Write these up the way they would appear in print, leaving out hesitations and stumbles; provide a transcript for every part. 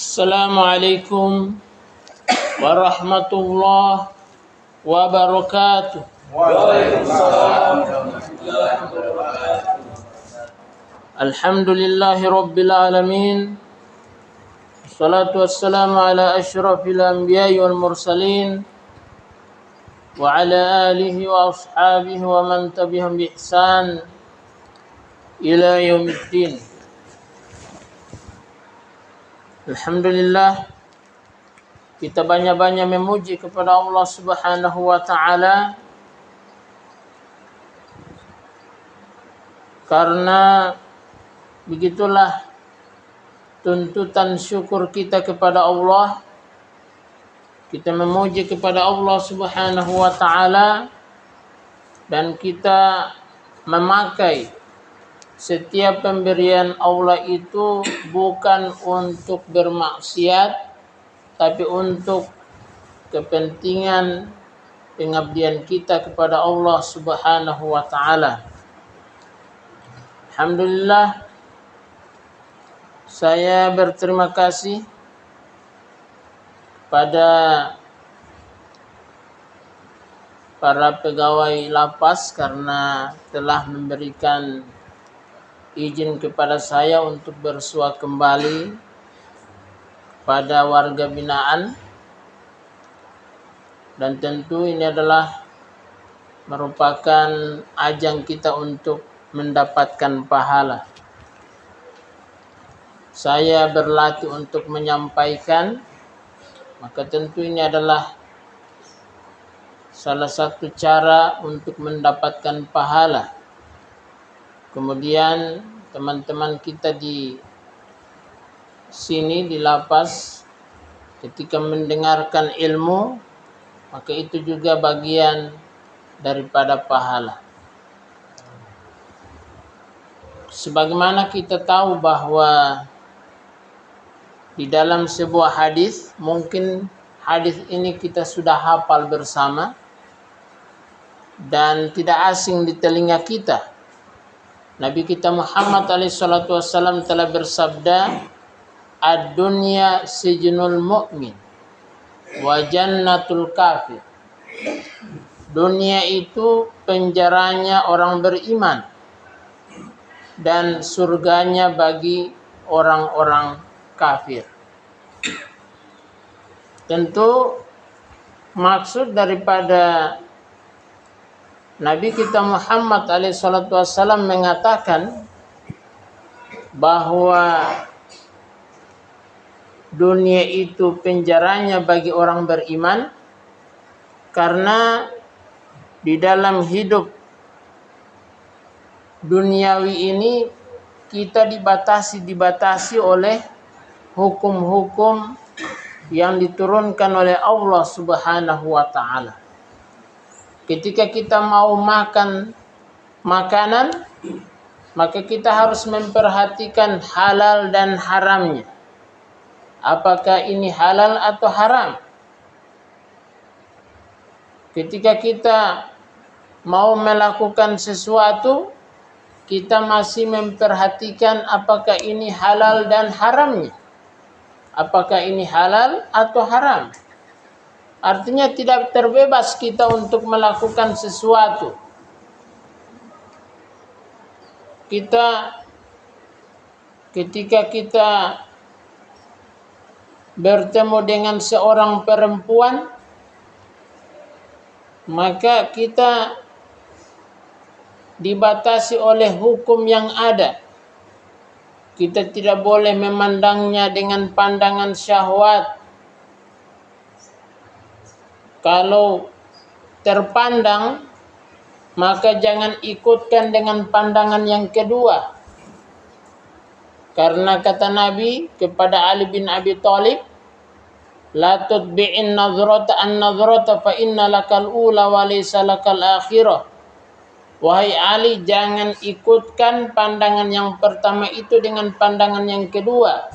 Assalamualaikum warahmatullahi wabarakatuh. Waalaikumsalam warahmatullahi wabarakatuh. Alhamdulillahi rabbil alamin. Wassalatu wassalamu ala asyrafil anbiya'i wal mursalin wa ala alihi wa ashabihi wa man tabi'ahum bi ihsan ila yaumiddin. Alhamdulillah, kita banyak-banyak memuji kepada Allah Subhanahu wa taala karena begitulah tuntutan syukur kita kepada Allah. Kita memuji kepada Allah Subhanahu wa taala dan kita memakai setiap pemberian Allah itu bukan untuk bermaksiat, tapi untuk kepentingan pengabdian kita kepada Allah Subhanahu wa taala. Alhamdulillah, saya berterima kasih pada para pegawai lapas karena telah memberikan izin kepada saya untuk bersua kembali pada warga binaan, dan tentu ini adalah merupakan ajang kita untuk mendapatkan pahala. Saya berlatih untuk menyampaikan, maka tentu ini adalah salah satu cara untuk mendapatkan pahala. Kemudian teman-teman kita di sini di lapas ketika mendengarkan ilmu, maka itu juga bagian daripada pahala. Sebagaimana kita tahu bahwa di dalam sebuah hadis, mungkin hadis ini kita sudah hafal bersama dan tidak asing di telinga kita. Nabi kita Muhammad SAW telah bersabda, "Ad-dunya sijnul mu'min wa jannatul kafir." Dunia itu penjaranya orang beriman dan surganya bagi orang-orang kafir. Tentu maksud daripada Nabi kita Muhammad SAW mengatakan bahwa dunia itu penjaranya bagi orang beriman, karena di dalam hidup duniawi ini kita dibatasi oleh hukum-hukum yang diturunkan oleh Allah Subhanahu wa taala. Ketika kita mau makan makanan, maka kita harus memperhatikan halal dan haramnya. Apakah ini halal atau haram? Ketika kita mau melakukan sesuatu, kita masih memperhatikan apakah ini halal dan haramnya. Apakah ini halal atau haram? Artinya tidak terbebas kita untuk melakukan sesuatu. Ketika kita bertemu dengan seorang perempuan, maka kita dibatasi oleh hukum yang ada. Kita tidak boleh memandangnya dengan pandangan syahwat. Kalau terpandang, maka jangan ikutkan dengan pandangan yang kedua. Karena kata Nabi kepada Ali bin Abi Thalib, "La tutbi'in nazrata an-nazrata fa inna lakal ula wa laysa lakal akhirah." Wahai Ali, jangan ikutkan pandangan yang pertama itu dengan pandangan yang kedua.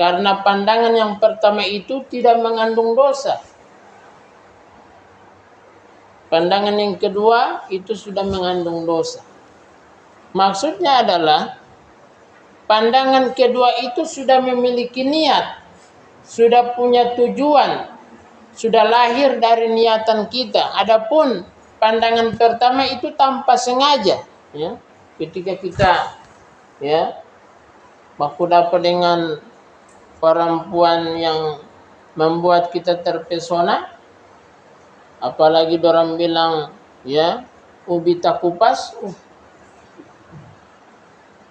Karena pandangan yang pertama itu tidak mengandung dosa. Pandangan yang kedua itu sudah mengandung dosa. Maksudnya adalah pandangan kedua itu sudah memiliki niat sudah punya tujuan, sudah lahir dari niatan kita. Adapun pandangan pertama itu tanpa sengaja, ya. Ketika kita ya baku dapat dengan perempuan yang membuat kita terpesona, apalagi orang bilang ya ubi tak kupas.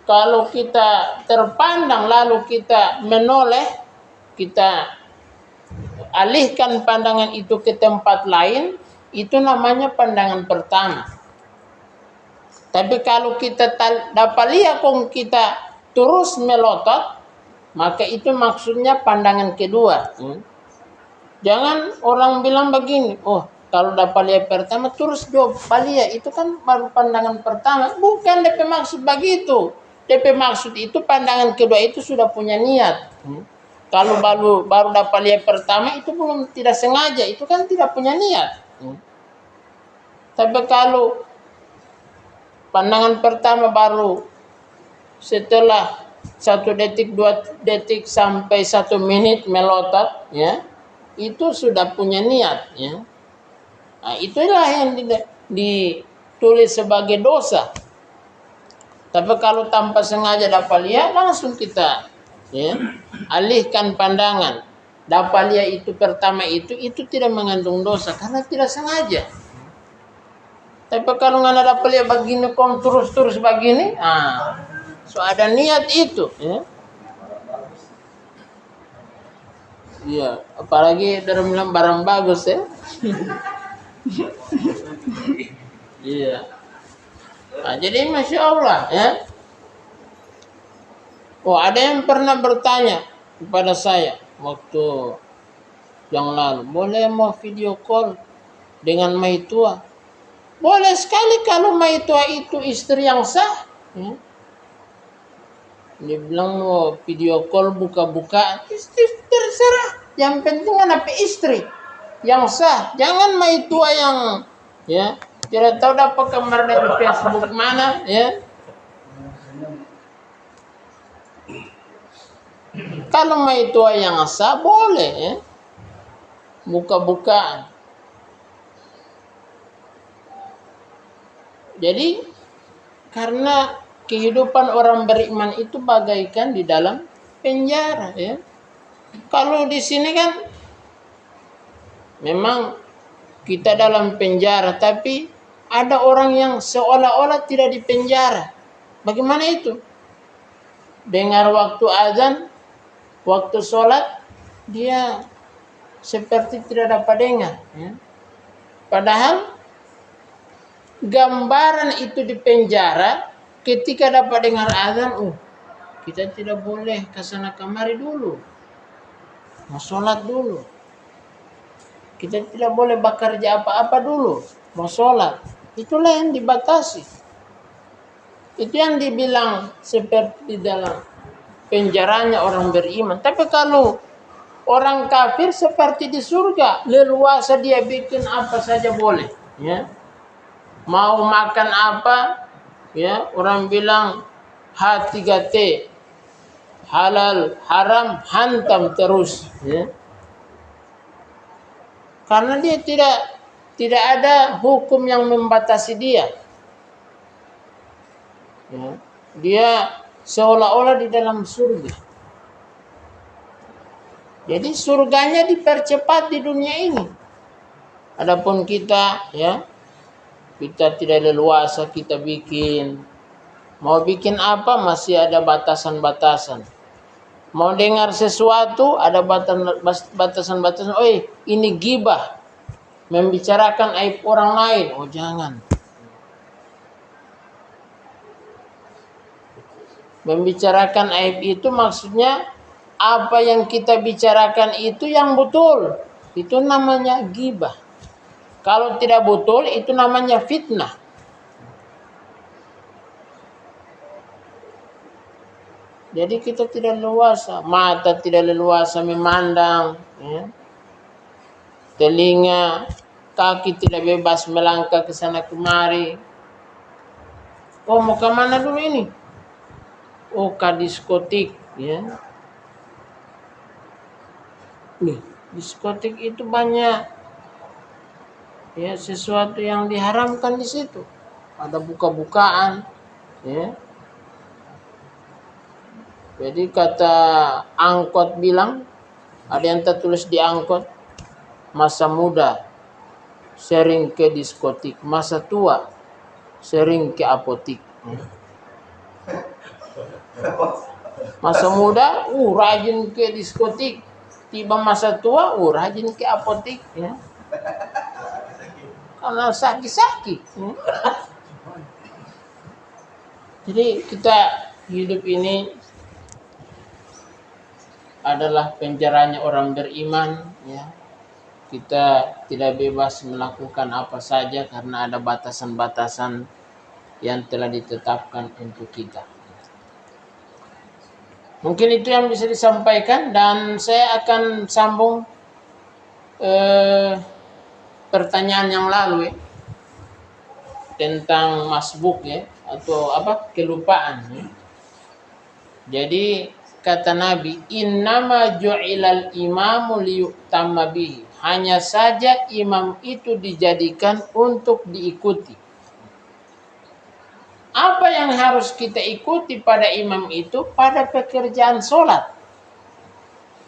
Kalau kita terpandang lalu kita menoleh, kita alihkan pandangan itu ke tempat lain, itu namanya pandangan pertama. Tapi kalau kita dapat lihat kong kita terus melotot, maka itu maksudnya pandangan kedua. Jangan orang bilang begini, oh kalau dapat lihat pertama terus jawab balia, itu kan baru pandangan pertama. Bukan DP maksud begitu. DP maksud itu pandangan kedua itu sudah punya niat. Kalau baru dapat lihat pertama itu belum, tidak sengaja, itu kan tidak punya niat. Tapi kalau pandangan pertama baru setelah 1 detik, 2 detik sampai 1 menit melotot, ya, itu sudah punya niat, ya. Nah, itulah yang ditulis sebagai dosa. Tapi kalau tanpa sengaja dapat lihat, langsung kita ya alihkan pandangan. Dapat lihat itu pertama itu tidak mengandung dosa karena tidak sengaja. Tapi kalau nggak dapat lihat begini, kom terus begini, so ada niat itu, ya. Iya, apalagi dalam bilang barang bagus, ya. Iya. Nah, jadi Masya Allah, ya. Oh, ada yang pernah bertanya kepada saya waktu yang lalu, boleh mau video call dengan maitua? Boleh sekali kalau maitua itu istri yang sah. Ya. Dia bilang mau video call buka-buka, terserah. Yang penting anak istri yang sah, jangan maitua yang ya tidak tahu dapat kamar dari Facebook mana, ya. Kalau maitua yang sah boleh, ya. Buka-bukaan. Jadi karena kehidupan orang beriman itu bagaikan di dalam penjara, ya. Kalau di sini kan memang kita dalam penjara, tapi ada orang yang seolah-olah tidak di penjara. Bagaimana itu? Dengar waktu azan, waktu sholat, dia seperti tidak dapat dengar. Ya. Padahal gambaran itu di penjara, ketika dapat dengar azan, kita tidak boleh kesana kemari dulu. Mau sholat dulu. Kita tidak boleh bekerja apa-apa dulu. Mau sholat. Itulah yang dibatasi. Itu yang dibilang seperti dalam penjaranya orang beriman. Tapi kalau orang kafir seperti di surga, leluasa dia bikin apa saja boleh. Ya. Mau makan apa, ya, orang bilang H3T, halal, haram, hantam terus. Ya. Karena dia tidak ada hukum yang membatasi dia. Ya. Dia seolah-olah di dalam surga. Jadi surganya dipercepat di dunia ini. Adapun kita, ya, kita tidak leluasa kita bikin. Mau bikin apa masih ada batasan-batasan. Mau dengar sesuatu ada batasan-batasan. Ini gibah. Membicarakan aib orang lain. Oh, jangan. Membicarakan aib itu maksudnya apa yang kita bicarakan itu yang betul. Itu namanya gibah. Kalau tidak betul itu namanya fitnah. Jadi kita tidak leluasa, mata tidak leluasa memandang, ya. Telinga, kaki tidak bebas melangkah ke sana kemari. Oh, mau ke mana dulu ini? Oh, ke diskotik, ya. Nih, diskotik itu banyak ya sesuatu yang diharamkan di situ. Ada buka-bukaan, ya. Jadi kata angkot bilang, ada yang tertulis di angkot, masa muda sering ke diskotik, masa tua sering ke apotik. Masa muda, rajin ke diskotik. Tiba masa tua, rajin ke apotik. Ya. Karena sakit-sakit. Ya. Jadi kita hidup ini adalah penjaranya orang beriman. Ya. Kita tidak bebas melakukan apa saja karena ada batasan-batasan yang telah ditetapkan untuk kita. Mungkin itu yang bisa disampaikan, dan saya akan sambung pertanyaan yang lalu ya, tentang masbuk ya, atau apa, kelupaan ya. Jadi kata Nabi, innama ju'ilal imamu liyu'tamma bihi, hanya saja imam itu dijadikan untuk diikuti. Apa yang harus kita ikuti pada imam itu? Pada pekerjaan sholat.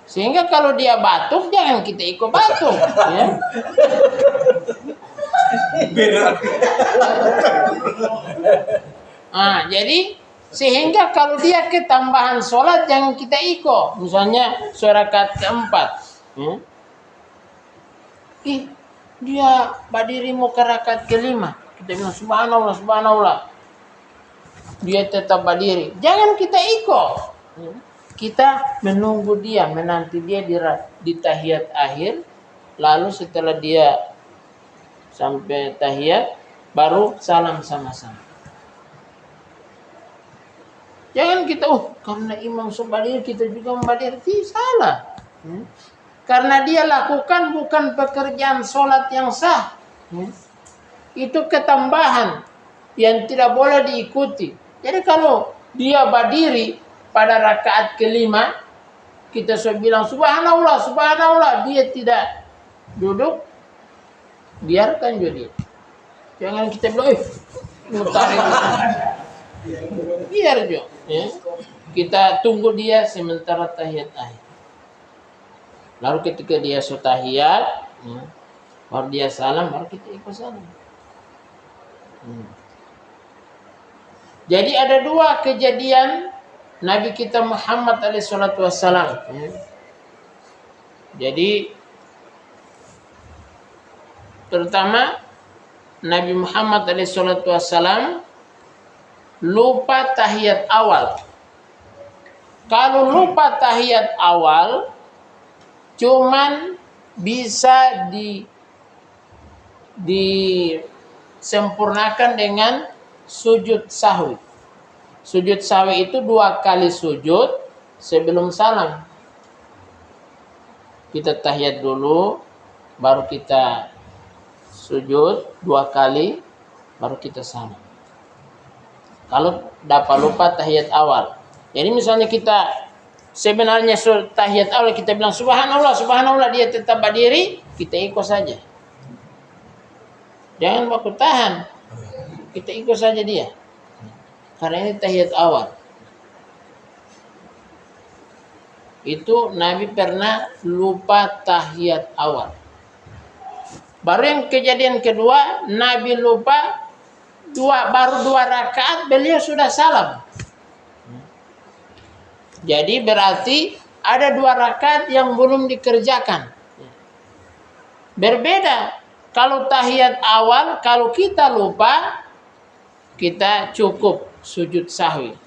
Sehingga kalau dia batuk, jangan kita ikut batuk. Ya. Jadi sehingga kalau dia ketambahan sholat, jangan kita ikut. Misalnya rakaat keempat. Ya. Dia berdiri mau ke rakaat kelima. Kita bilang subhanallah, subhanallah. Dia tetap berdiri, jangan kita ikut. Kita menunggu dia, menanti dia di tahiyat akhir. Lalu setelah dia sampai tahiyat, baru salam sama-sama. Jangan kita, karena imam berdiri kita juga berdiri. Salah. Karena dia lakukan bukan pekerjaan sholat yang sah. Itu ketambahan yang tidak boleh diikuti. Jadi kalau dia berdiri pada rakaat kelima, kita sudah bilang subhanallah, subhanallah, dia tidak duduk, biarkan jadi. Jangan kita bilang, mutarik. Biar juga. Ya. Kita tunggu dia sementara tahiyat akhir. Lalu ketika dia sudah tahiyat, baru dia salam, baru kita ikut salam. Jadi ada dua kejadian Nabi kita Muhammad SAW. Jadi terutama Nabi Muhammad SAW lupa tahiyat awal. Kalau lupa tahiyat awal, cuman bisa disempurnakan dengan sujud sahwi. Sujud sahwi itu 2 kali sujud sebelum salam. Kita tahiyat dulu, baru kita sujud 2 kali, baru kita salam. Kalau dapat lupa tahiyat awal. Jadi misalnya kita sebenarnya tahiyat awal kita bilang subhanallah, subhanallah, dia tetap berdiri, kita ikut saja. Jangan baku tahan. Kita ikut saja dia. Karena ini tahiyat awal. Itu Nabi pernah lupa tahiyat awal. Baru yang kejadian kedua, Nabi lupa baru 2 rakaat beliau sudah salam. Jadi berarti ada 2 rakaat yang belum dikerjakan. Berbeda. Kalau tahiyat awal, kalau kita lupa, kita cukup sujud sahwi.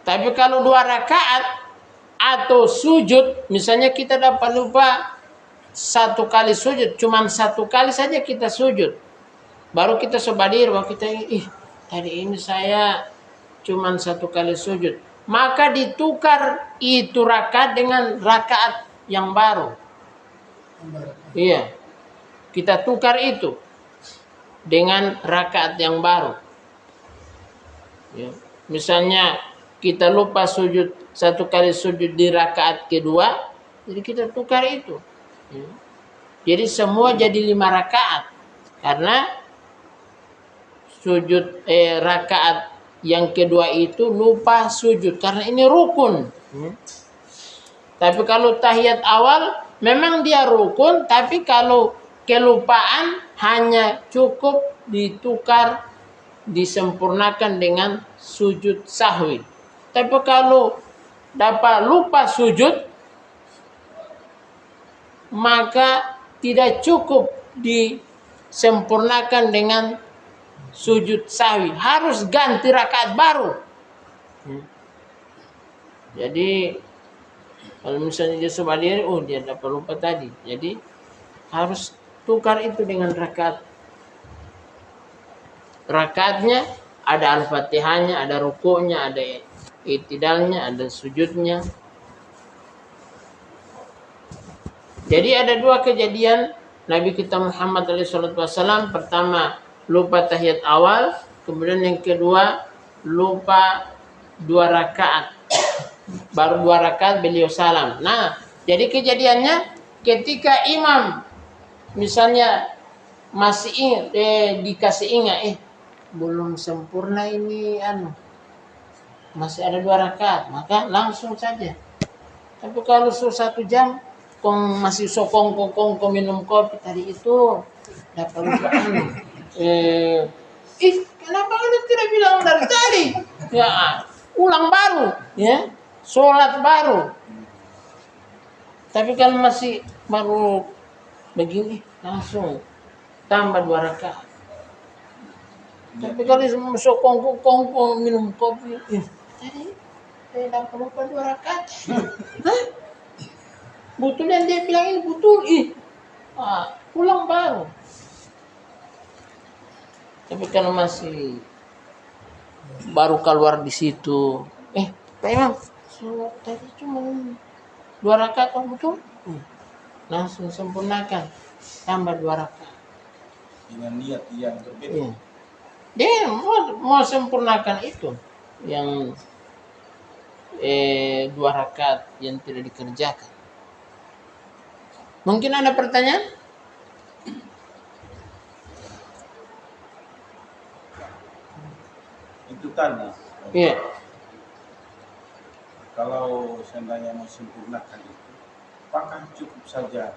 Tapi kalau 2 rakaat atau sujud, misalnya kita dapat lupa 1 kali sujud, cuman 1 kali saja kita sujud. Baru kita sebadir, bahwa kita tadi ini saya cuman 1 kali sujud. Maka ditukar itu rakaat dengan rakaat yang baru. Iya. Kita tukar itu dengan rakaat yang baru. Ya. Misalnya kita lupa sujud satu kali sujud di rakaat kedua, jadi kita tukar itu. Jadi semua jadi 5 rakaat karena sujud rakaat yang kedua itu lupa sujud karena ini rukun. Tapi kalau tahiyat awal memang dia rukun, tapi kalau kelupaan hanya cukup ditukar, disempurnakan dengan sujud sahwi. Tapi kalau dapat lupa sujud, maka tidak cukup disempurnakan dengan sujud sahwi, harus ganti rakaat baru. Jadi kalau misalnya dia sebadiri, dia dapat lupa tadi, jadi harus tukar itu dengan rakaatnya ada al-fatihahnya, ada rukuknya, ada i'tidalnya, ada sujudnya. Jadi ada 2 kejadian Nabi kita Muhammad SAW. Pertama lupa tahiyat awal, kemudian yang kedua lupa 2 rakaat. Baru 2 rakaat beliau salam. Nah, jadi kejadiannya ketika imam misalnya masih ingat, dikasih ingat, belum sempurna ini masih ada 2 rakaat, maka langsung saja. Tapi kalau 1 jam kong masih sokong minum kopi tadi itu dapat lupa kenapa anda tidak bilang dari tadi? Ya, ulang baru, ya, sholat baru. Tapi kalau masih baru begini langsung tambah 2 rakaat. Tapi kalau sokong minum kopi, tadi saya dapat lupa 2 rakaat. Betul yang dia bilang ini betul, ulang baru. Tapi kalau masih baru keluar di situ, Pak Imam, sholat tadi cuma 2 rakaat, betul? Langsung sempurnakan, tambah 2 rakaat. Dengan niat yang berbeda. Dia mau sempurnakan itu yang 2 rakaat yang tidak dikerjakan. Mungkin ada pertanyaan? Itu tadi. Iya. Kalau seandainya mau sempurnakan itu, apakah cukup saja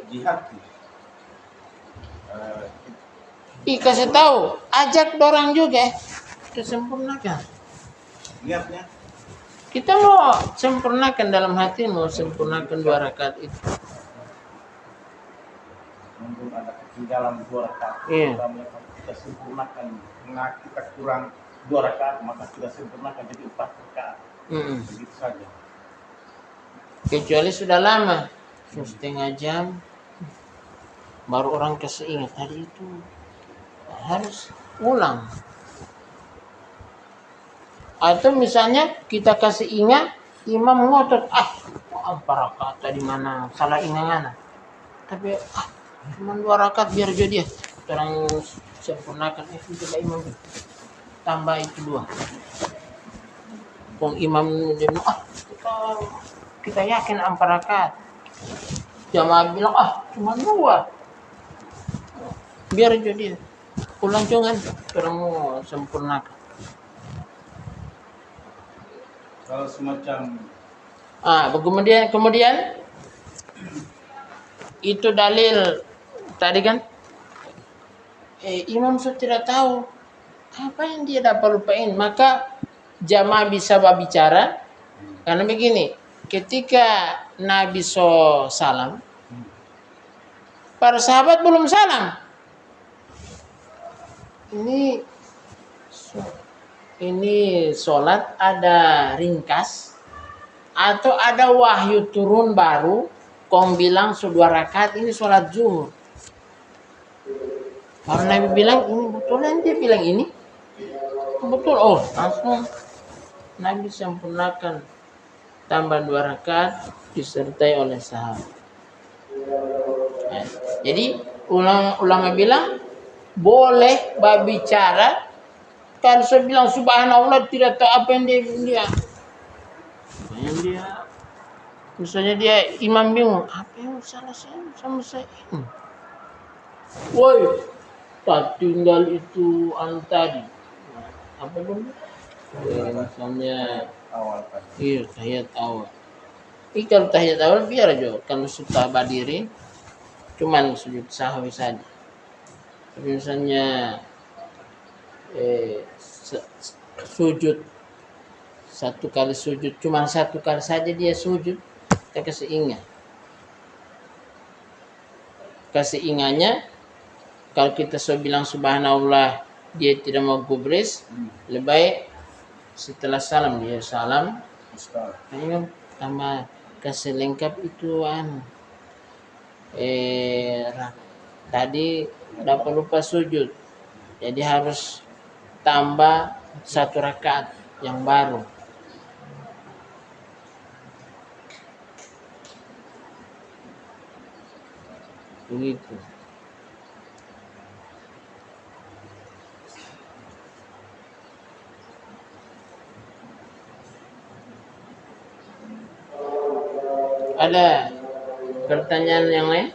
di hati? Kasih tahu, ajak dorang juga, kita sempurnakan. Niatnya? Kita mau sempurnakan dalam hati, mau sempurnakan 2 rakaat itu. Mungkin ada ketinggalan 2 rakaat. Iya. Kita sempurnakan, kita kurang 2 rakaat, maka kita sempurnakan jadi 4 rakaat. Begitu saja. Kecuali sudah lama, setengah jam, baru orang kasih ingat tadi itu harus ulang. Atau misalnya kita kasih ingat, imam ngotot, 4 rakaat tadi mana salah ingat. Tapi cuma 2 rakaat biar jadi orang sempurnakan. Coba imam tambah itu 2. Kong imam kita yakin 4 rakaat. Jamaah bilang cuma 2. Biar jadi ulang jangan orang mau sempurnakan. Kalau semacam kemudian itu dalil tadi kan imam sudah tidak tahu apa yang dia dapat lupain, maka jamaah bisa berbicara karena begini, ketika Nabi salam, para sahabat belum salam. Ini sholat ada ringkas atau ada wahyu turun baru, kong bilang 2 rakaat ini sholat zuhur. Kalau Nabi bilang ini betul, dia bilang ini betul, langsung Nabi sempurnakan tambah 2 rakaat disertai oleh sahabat. Jadi ulama bilang boleh berbicara Kalau saya bilang subhanallah tidak tahu apa yang dia. Misalnya dia imam bingung, apa yang salah saya sama saya ini? Woi, tak tinggal itu tadi. Apa dulu? Misalnya awal tadi. iya tahiyat awal. Ini kalau tahiyat awal biar aja. Kalau sudah berdiri, cuman sujud sahwi saja. Tapi misalnya sujud satu kali sujud, cuma satu kali saja dia sujud, kita kasih ingatnya. Kalau kita bilang subhanallah dia tidak mau gubris, lebih baik setelah salam dia salam. Ayo tambah kasih lengkap itu tadi dapat lupa sujud, jadi harus tambah 1 rakaat yang baru. Begitu. Ada pertanyaan yang lain?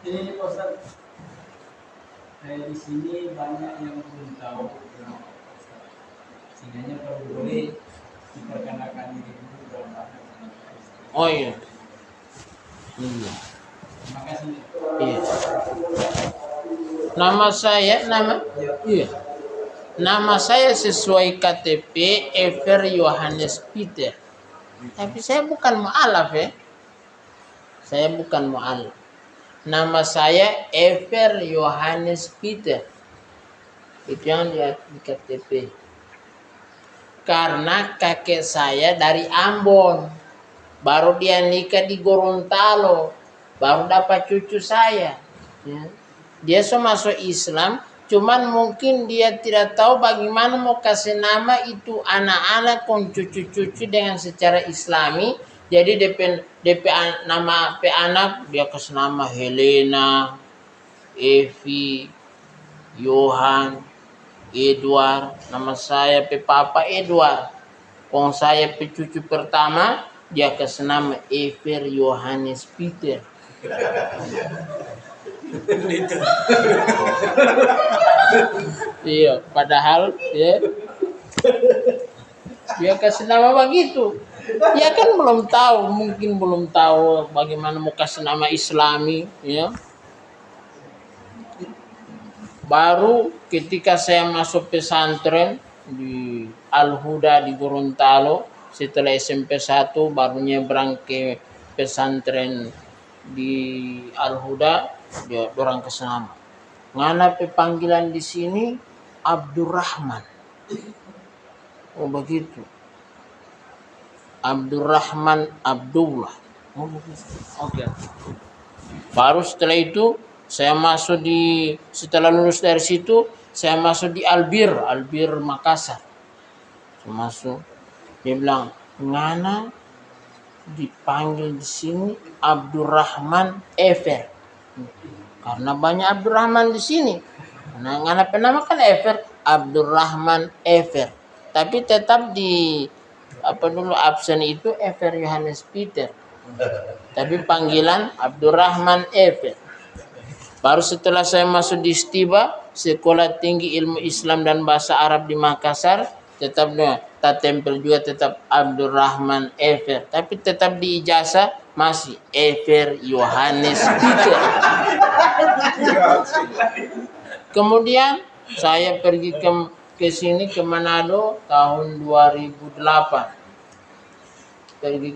Ini Ustaz, kayak di sini banyak yang belum tahu, sehingga kalau boleh diperkenalkan diri dulu berapa. Oh iya. Iya. Terima kasih. Iya. Nama saya sesuai KTP Ever Yohanes Peter. Tapi saya bukan mu'alaf ya. Saya bukan mu'alaf. Nama saya Ever Yohanes Peter. Itu yang di KTP. Karena kakek saya dari Ambon. Baru dia nikah di Gorontalo. Baru dapat cucu saya. Ya. Dia masuk Islam, cuman mungkin dia tidak tahu bagaimana mau kasih nama itu anak-anak dan cucu-cucu dengan secara Islami. Jadi DP nama anak dia kasih nama Helena, Evi, Johan, Edward. Nama saya Papa Edward. Kong saya cucu pertama dia kasih nama Ever Yohanes Peter. Iya, padahal ya dia kasih nama begitu. Ya kan mungkin belum tahu bagaimana mau kasih nama Islami, ya. Baru ketika saya masuk pesantren di Al-Huda di Gorontalo, setelah SMP 1 baru nyebrang ke pesantren di Al-Huda, dia orang kesana. Ngana panggilan di sini Abdurrahman. Oh begitu. Abdurrahman Abdullah. Oh begitu. Oke. Baru setelah itu setelah lulus dari situ saya masuk di Albir Makassar. Saya masuk. Dia bilang, "Ngana dipanggil di sini Abdurrahman Ever." Karena banyak Abdurrahman di sini. Nah, ngana penama kan Ever, Abdurrahman Ever. Tapi tetap di absen itu Ever Yohanes Peter. Tapi panggilan Abdurrahman Ever. Baru setelah saya masuk di Stiba, Sekolah Tinggi Ilmu Islam dan Bahasa Arab di Makassar, tak tempel juga tetap Abdurrahman Ever. Tapi tetap di ijazah masih Ever Yohanes Peter. Kemudian saya pergi ke sini ke Manado tahun 2008. Pergi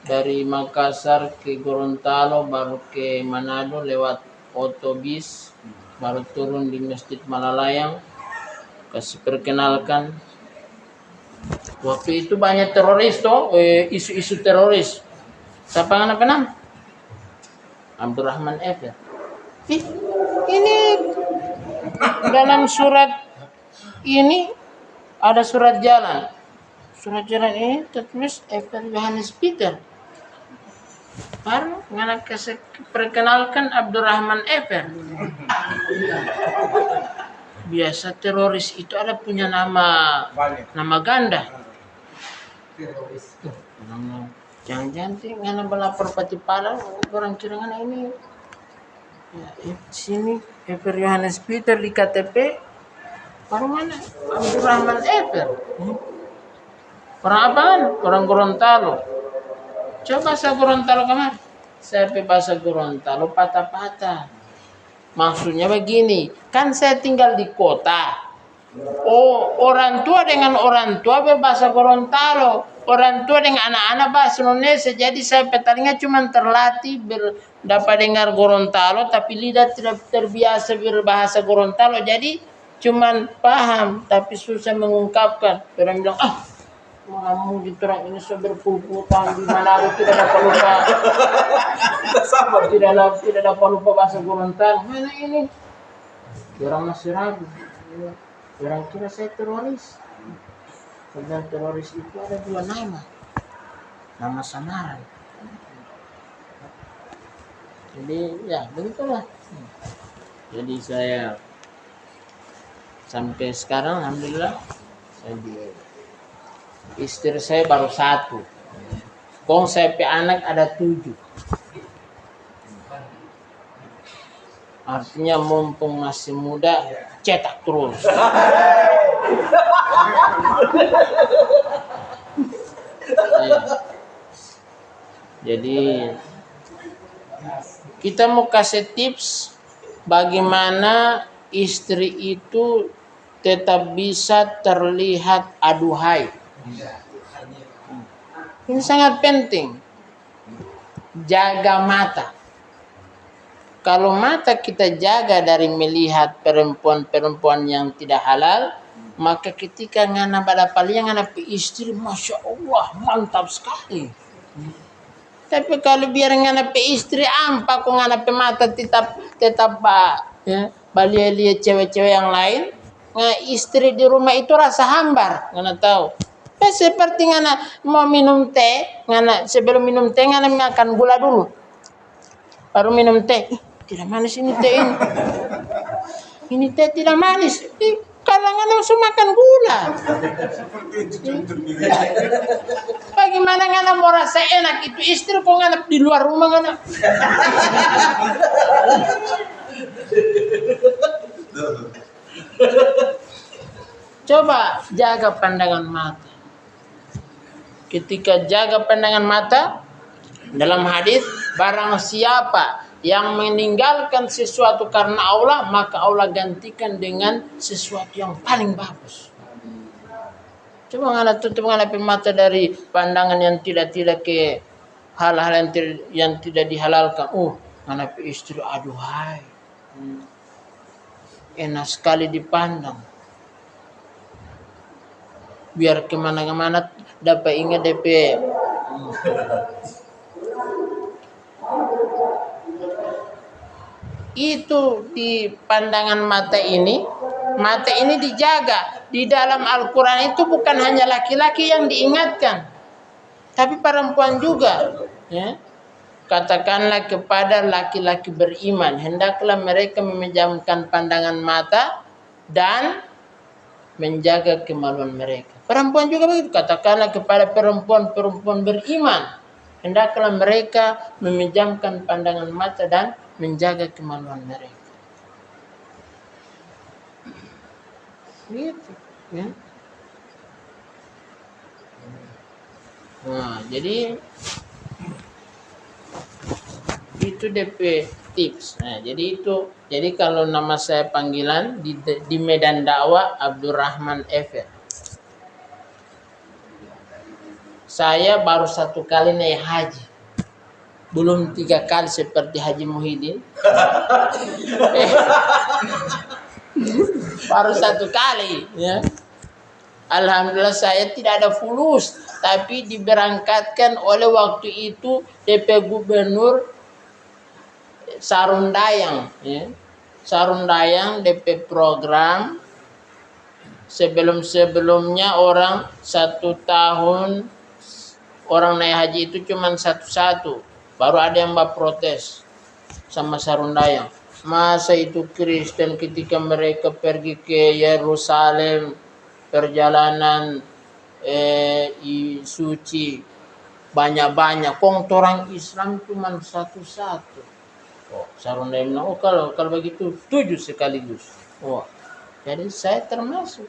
dari Makassar ke Gorontalo baru ke Manado lewat otobus, baru turun di Masjid Malalayang, kasih perkenalkan. Waktu itu banyak teroris isu-isu teroris. Siapa nama? Abdurrahman Ever. Ini dalam surat ini ada surat jalan. Surat jalan ini tertulis Ever Yohanes Peter. Baru ngana perkenalkan Abdurrahman Efer. Biasa teroris itu ada punya nama ganda. Teroris. Jangan-jangan ngana belapor pati padang orang kira ngana ini. Ya, sini Efer Yohanes Peter di KTP. Orang mana? Abdurrahman Efer. Orang apaan? Orang Gorontalo. Coba bahasa Gorontalo kemana? Saya bahasa Gorontalo patah-patah. Maksudnya begini, kan saya tinggal di kota. Oh, orang tua dengan orang tua berbahasa Gorontalo. Orang tua dengan anak-anak bahasa Indonesia. Jadi saya petalinga cuma terlatih dapat dengar Gorontalo, tapi lidah tidak terbiasa berbahasa Gorontalo. Jadi cuma paham, tapi susah mengungkapkan. Orang bilang, kamu di terang ini sudah berpuluh-puluh tahun di mana tidak dapat lupa. Tidak dapat lupa bahasa Gorontalo. Mana ini? Orang masih ragu. Orang kira saya teroris. Padahal teroris itu ada 2 nama. Nama samaran. Jadi ya begitulah. Jadi saya sampai sekarang alhamdulillah saya istri saya baru 1. Kong saya anak ada 7. Artinya mumpung masih muda, cetak terus. Jadi kita mau kasih tips bagaimana istri itu tetap bisa terlihat aduhai. Ini sangat penting. Jaga mata. Kalau mata kita jaga dari melihat perempuan-perempuan yang tidak halal, maka ketika ngana pada paling ngana istri, masya Allah mantap sekali. Tapi kalau biar ngana istri ampak, kok ngana mata tetap ya, lihat cewek-cewek yang lain, istri di rumah itu rasa hambar, ngana tahu. Seperti ngana mau minum teh, ngana sebelum minum teh ngana makan gula dulu, baru minum teh. Tidak manis ini teh ini. Ini teh tidak manis. Kalau ngana langsung makan gula. Bagaimana ngana mau rasa enak itu istri kok ngana di luar rumah ngana. Coba jaga pandangan mata. Ketika jaga pandangan mata, dalam hadis barang siapa yang meninggalkan sesuatu karena Allah, maka Allah gantikan dengan sesuatu yang paling bagus. Coba ngana tutup ngana mata dari pandangan yang tidak ke hal-hal yang tidak dihalalkan. Ngana istri aduhai. Enak sekali dipandang. Biar kemana-mana dapat ingat DP. Itu di pandangan mata ini dijaga. Di dalam Al-Quran itu bukan hanya laki-laki yang diingatkan, tapi perempuan juga. Ya. Katakanlah kepada laki-laki beriman, hendaklah mereka memejamkan pandangan mata dan menjaga kemaluan mereka. Perempuan juga begitu. Katakanlah kepada perempuan beriman, hendaklah mereka memejamkan pandangan mata dan menjaga kemaluan mereka. Gitu, ya. Nah, jadi itu DP tips. Nah, jadi kalau nama saya panggilan di medan dakwah Abdurrahman Efer. Saya baru 1 kali naik haji. Belum 3 kali seperti Haji Muhyiddin. Baru 1 kali, ya. Alhamdulillah saya tidak ada fulus, tapi diberangkatkan oleh waktu itu DP Gubernur Sarundayang, ya. Sarundayang DP program sebelumnya orang 1 tahun orang naik haji itu cuma satu. Baru ada yang protes sama Sarundayang. Masa itu Kristen ketika mereka pergi ke Yerusalem, perjalanan suci banyak-banyak, kong orang Islam cuma satu-satu. Oh, Sarundayang bilang, oh kalau begitu 7 sekaligus. Oh, jadi saya termasuk.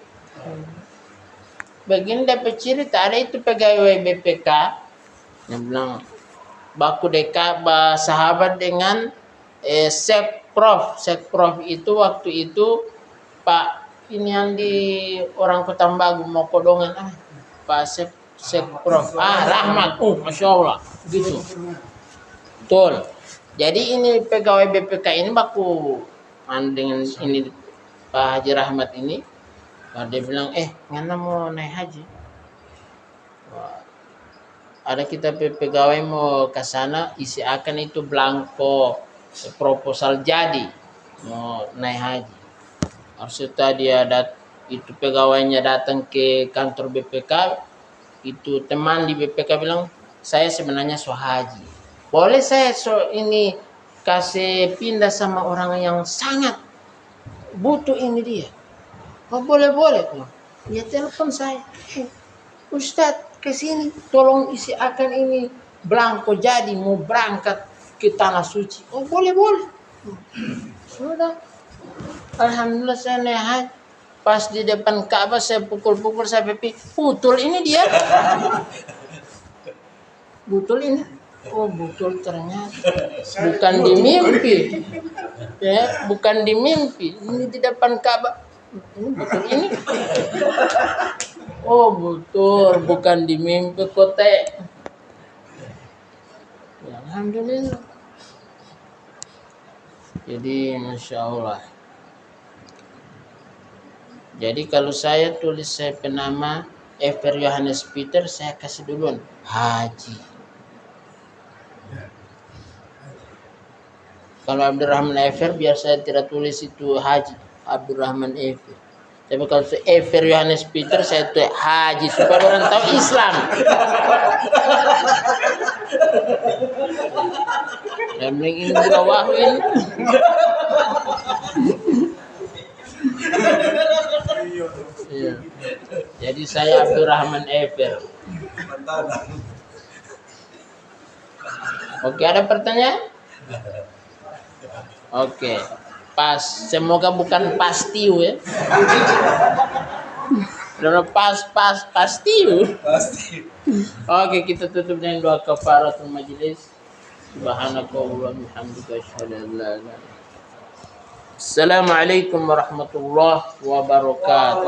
Begini dapat cerita, ada itu pegawai BPK yang bilang baku deka sahabat dengan Sekprov. Sekprov itu waktu itu Pak ini yang di orang Petambagu mau kodongan Pak Sekprov Rahmat, Masya Allah gitu. Betul. Jadi ini pegawai BPK ini baku dengan ini Pak Haji Rahmat ini. Dia bilang, ngana mau naik haji. Wah, ada kita pegawai mau ke sana, isi akan itu blanko proposal jadi mau naik haji. Harusnya dia itu pegawainya datang ke kantor BPK, itu teman di BPK bilang, saya sebenarnya haji. Boleh saya ini kasih pindah sama orang yang sangat butuh ini dia. Oh boleh. Dia telepon saya. Ustadz kesini tolong isi akan ini blanko jadi mau berangkat ke tanah suci. Oh boleh. Sudah. Alhamdulillah saya naik. Pas di depan Ka'bah saya pukul-pukul saya putul ini dia. Butul ini. Oh betul ternyata. Bukan di mimpi. Ya, bukan di mimpi. Ini di depan Ka'bah. Ini betul ini. Oh betul, bukan di mimpi kote. Ya, alhamdulillah. Jadi Masya Allah. Jadi kalau saya tulis saya penama Ever Yohanes Peter, saya kasih duluan Haji. Kalau Abdurrahman Ever biar saya tidak tulis itu Haji. Abdurrahman Ever. Tapi kalau Ever Yohanes Peter saya tuh Haji supaya orang tahu Islam. Dan ini juga wahyu ini. Iya. Jadi saya Abdurrahman Ever. Oke, ada pertanyaan? Oke. Pas, semoga bukan pastiu ya. Pastiu. Oke, kita tutup dengan doa kafaratul majelis. Subhanakallahumma wa bihamdika asyhadu an la ilaha illa anta. Assalamualaikum warahmatullahi wabarakatuh.